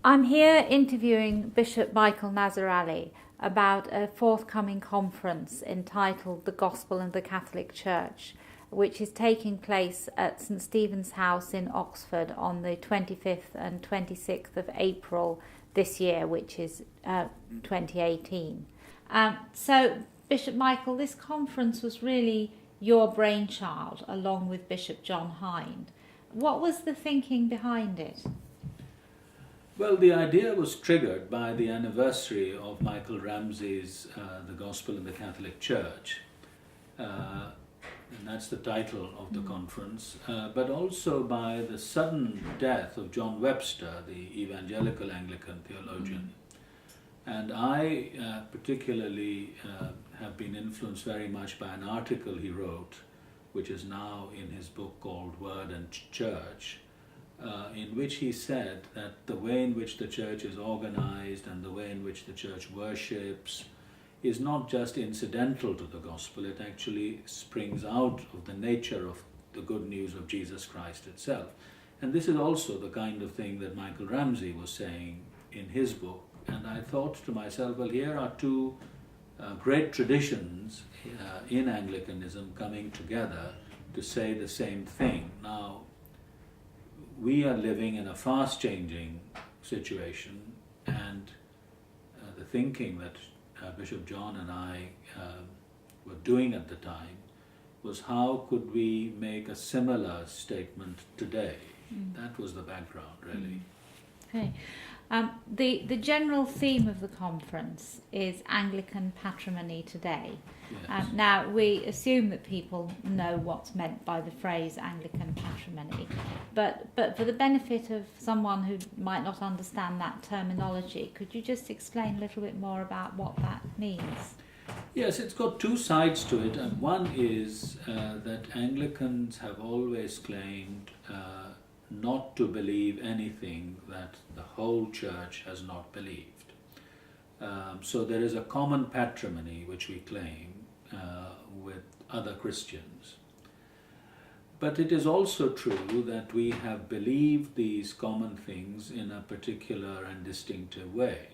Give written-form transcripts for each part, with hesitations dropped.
I'm here interviewing Bishop Michael Nazir-Ali about a forthcoming conference entitled The Gospel and the Catholic Church, which is taking place at St Stephen's House in Oxford on the 25th and 26th of April this year, which is 2018. So, Bishop Michael, this conference was really your brainchild, along with Bishop John Hind. What was the thinking behind it? Well, the idea was triggered by the anniversary of Michael Ramsey's The Gospel in the Catholic Church. And that's the title of the conference, but also by the sudden death of John Webster, the evangelical Anglican theologian. And I particularly have been influenced very much by an article he wrote, which is now in his book called Word and Church, in which he said that the way in which the church is organized and the way in which the church worships is not just incidental to the gospel, it actually springs out of the nature of the good news of Jesus Christ itself. And this is also the kind of thing that Michael Ramsey was saying in his book. And I thought to myself, well, here are two great traditions in Anglicanism coming together to say the same thing. Now, we are living in a fast-changing situation, and the thinking that Bishop John and I were doing at the time was how could we make a similar statement today. That was the background, really. Okay. The general theme of the conference is Anglican Patrimony today. Yes. Now, we assume that people know what's meant by the phrase Anglican patrimony, but for the benefit of someone who might not understand that terminology, could you just explain a little bit more about what that means? Yes, it's got two sides to it, and one is that Anglicans have always claimed not to believe anything that the whole church has not believed. So there is a common patrimony which we claim with other Christians. But it is also true that we have believed these common things in a particular and distinctive way.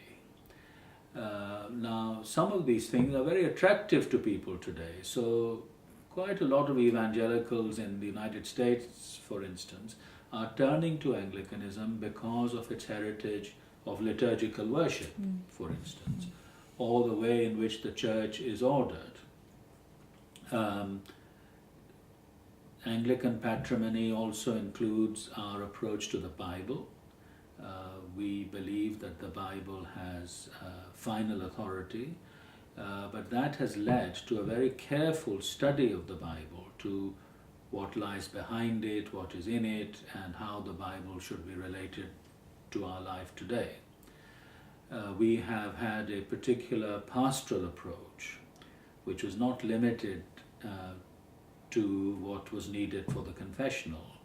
Now, some of these things are very attractive to people today. So quite a lot of evangelicals in the United States, for instance, are turning to Anglicanism because of its heritage of liturgical worship, for instance, or the way in which the church is ordered. Anglican patrimony also includes our approach to the Bible. We believe that the Bible has final authority, but that has led to a very careful study of the Bible, to what lies behind it, what is in it, and how the Bible should be related to our life today. We have had a particular pastoral approach, which was not limited to what was needed for the confessional,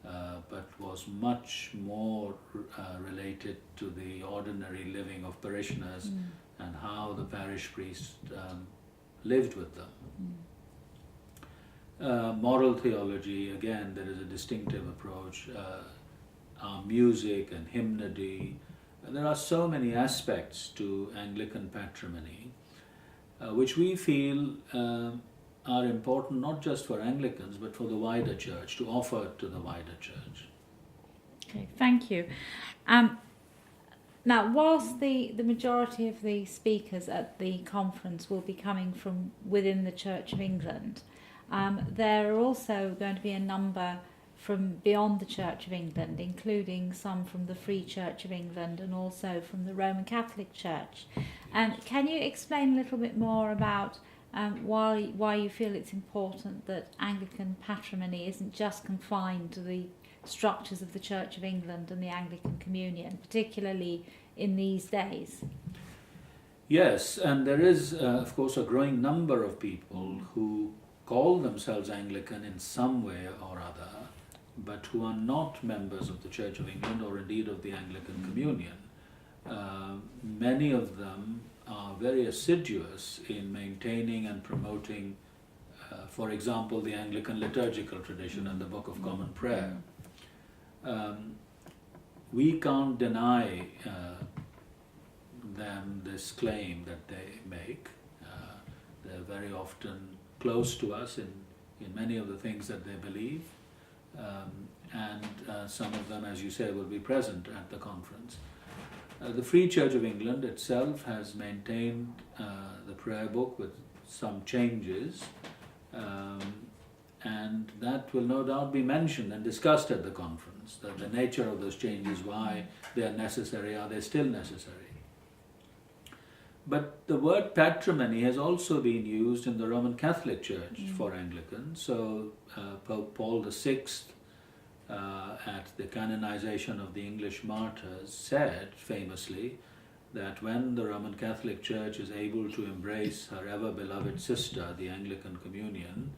but was much more related to the ordinary living of parishioners and how the parish priest lived with them. Moral theology, again, there is a distinctive approach. Our music and hymnody. There are so many aspects to Anglican patrimony which we feel are important not just for Anglicans but for the wider church, to offer to the wider church. Okay, thank you. Now, whilst the majority of the speakers at the conference will be coming from within the Church of England, there are also going to be a number from beyond the Church of England, including some from the Free Church of England and also from the Roman Catholic Church. Can you explain a little bit more about why you feel it's important that Anglican patrimony isn't just confined to the structures of the Church of England and the Anglican Communion, particularly in these days? Yes, and there is, of course, a growing number of people who call themselves Anglican in some way or other, but who are not members of the Church of England or indeed of the Anglican Communion. Many of them are very assiduous in maintaining and promoting, for example, the Anglican liturgical tradition and the Book of Common Prayer. we can't deny them this claim that they make. They're very often close to us in many of the things that they believe, and some of them, as you say, will be present at the conference. The Free Church of England itself has maintained the prayer book with some changes, and that will no doubt be mentioned and discussed at the conference, the nature of those changes, why they are necessary, are they still necessary. But the word patrimony has also been used in the Roman Catholic Church for Anglicans. So Pope Paul VI, at the canonization of the English martyrs, said famously that when the Roman Catholic Church is able to embrace her ever-beloved sister, the Anglican Communion,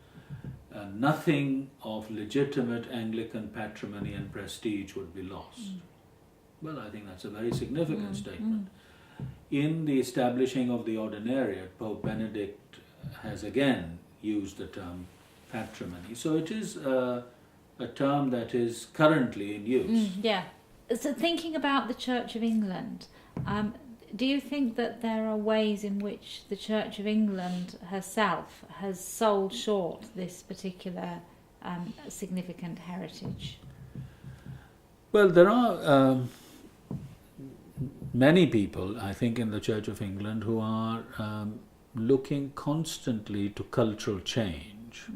nothing of legitimate Anglican patrimony and prestige would be lost. Well, I think that's a very significant statement. In the establishing of the Ordinariate, Pope Benedict has again used the term patrimony. So it is a term that is currently in use. Yeah. So thinking about the Church of England, do you think that there are ways in which the Church of England herself has sold short this particular significant heritage? Well, there are many people, I think, in the Church of England who are looking constantly to cultural change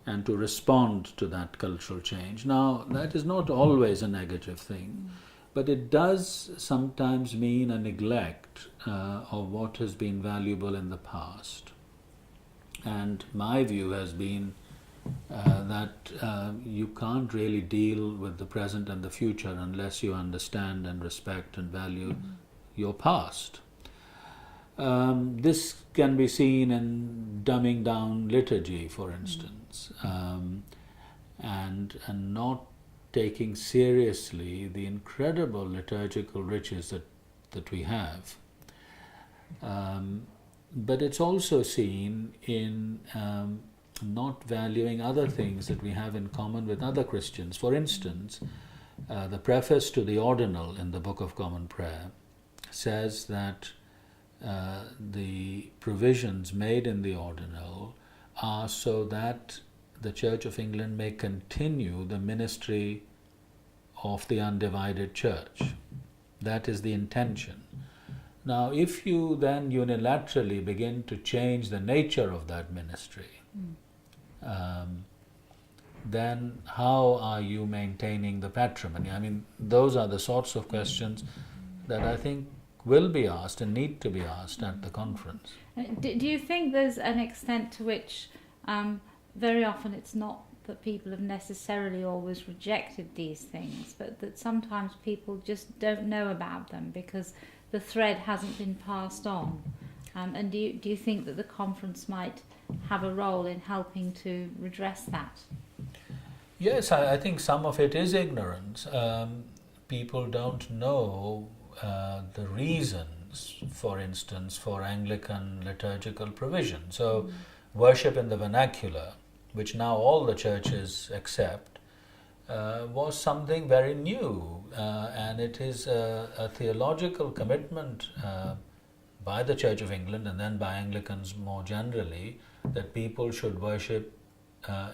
and to respond to that cultural change. Now, that is not always a negative thing, but it does sometimes mean a neglect of what has been valuable in the past. And my view has been that you can't really deal with the present and the future unless you understand and respect and value your past. This can be seen in dumbing down liturgy, for instance, and not taking seriously the incredible liturgical riches that we have. But it's also seen in not valuing other things that we have in common with other Christians. For instance, the preface to the Ordinal in the Book of Common Prayer says that the provisions made in the Ordinal are so that the Church of England may continue the ministry of the undivided Church. That is the intention. Now, if you then unilaterally begin to change the nature of that ministry, then how are you maintaining the patrimony? I mean, those are the sorts of questions that I think will be asked and need to be asked at the conference. Do you think there's an extent to which very often it's not that people have necessarily always rejected these things, but that sometimes people just don't know about them because the thread hasn't been passed on? And do you think that the conference might have a role in helping to redress that? Yes, I think some of it is ignorance. People don't know the reasons, for instance, for Anglican liturgical provision. So worship in the vernacular, which now all the churches accept, was something very new, and it is a theological commitment by the Church of England and then by Anglicans more generally, that people should worship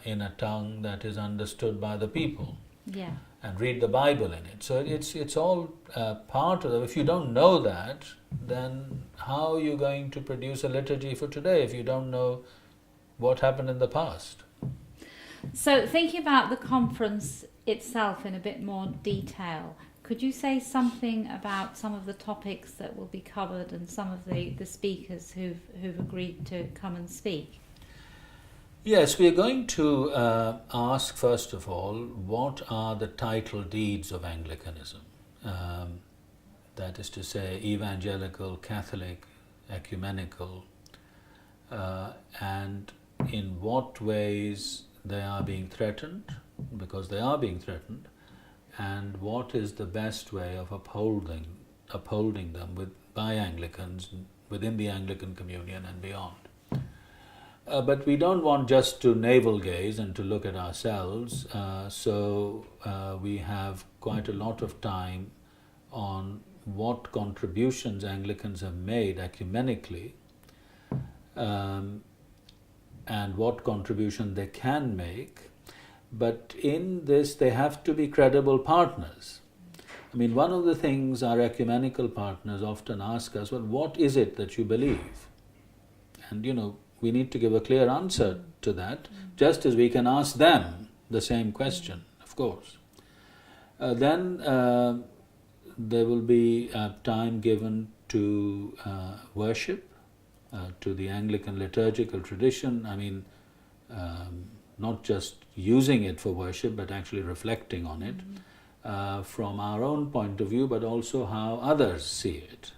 in a tongue that is understood by the people, and read the Bible in it. So it's all part of it. If you don't know that, then how are you going to produce a liturgy for today if you don't know what happened in the past? So thinking about the conference itself in a bit more detail, could you say something about some of the topics that will be covered and some of the speakers who've agreed to come and speak? Yes, we are going to ask, first of all, what are the title deeds of Anglicanism? That is to say, evangelical, Catholic, ecumenical, and in what ways they are being threatened, because they are being threatened, and what is the best way of upholding them by Anglicans within the Anglican Communion and beyond. But we don't want just to navel gaze and to look at ourselves, so we have quite a lot of time on what contributions Anglicans have made ecumenically, and what contribution they can make, but in this they have to be credible partners. I mean, one of the things our ecumenical partners often ask us, well, what is it that you believe? And, we need to give a clear answer to that, just as we can ask them the same question, of course. Then there will be time given to worship, to the Anglican liturgical tradition. I mean, not just using it for worship, but actually reflecting on it from our own point of view, but also how others see it.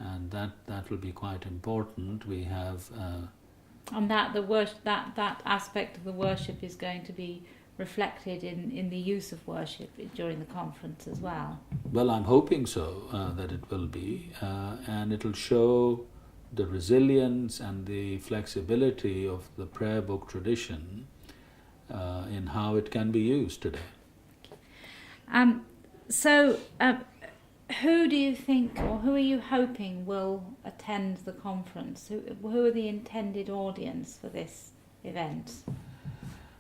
And that will be quite important. We have... and that aspect of the worship is going to be reflected in the use of worship during the conference as well. Well, I'm hoping so, that it will be, and it'll show the resilience and the flexibility of the prayer book tradition in how it can be used today. Who do you think, or who are you hoping will attend the conference? Who are the intended audience for this event?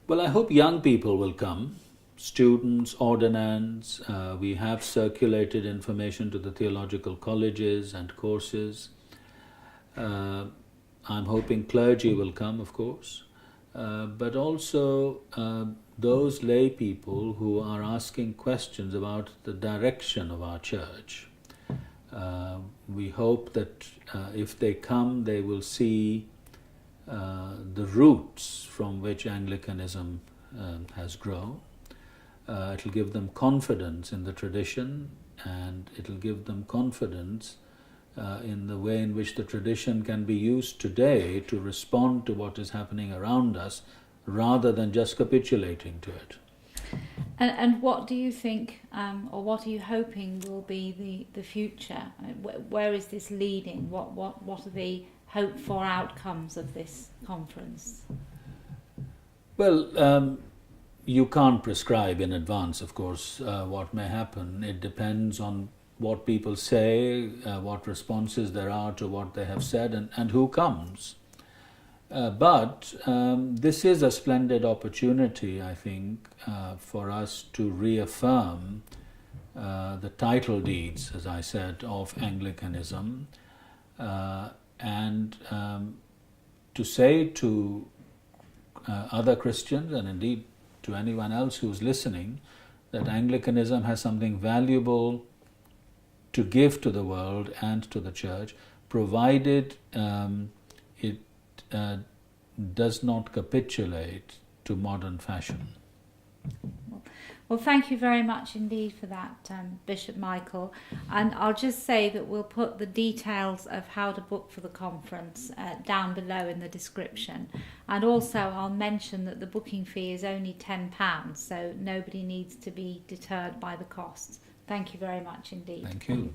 Well, I hope young people will come, students, ordinands. We have circulated information to the theological colleges and courses. I'm hoping clergy will come, of course, but also those lay people who are asking questions about the direction of our church. We hope that if they come, they will see the roots from which Anglicanism has grown. It'll give them confidence in the tradition, and it'll give them confidence in the way in which the tradition can be used today to respond to what is happening around us, rather than just capitulating to it. And what do you think, or what are you hoping will be the future? Where is this leading? What are the hoped for outcomes of this conference? Well, you can't prescribe in advance, of course, what may happen. It depends on what people say, what responses there are to what they have said, and who comes. But this is a splendid opportunity, I think, for us to reaffirm the title deeds, as I said, of Anglicanism, and to say to other Christians, and indeed to anyone else who's listening, that Anglicanism has something valuable to give to the world and to the church, provided it does not capitulate to modern fashion. Well, thank you very much indeed for that, Bishop Michael. And I'll just say that we'll put the details of how to book for the conference down below in the description. And also I'll mention that the booking fee is only £10, so nobody needs to be deterred by the costs. Thank you very much indeed. Thank you.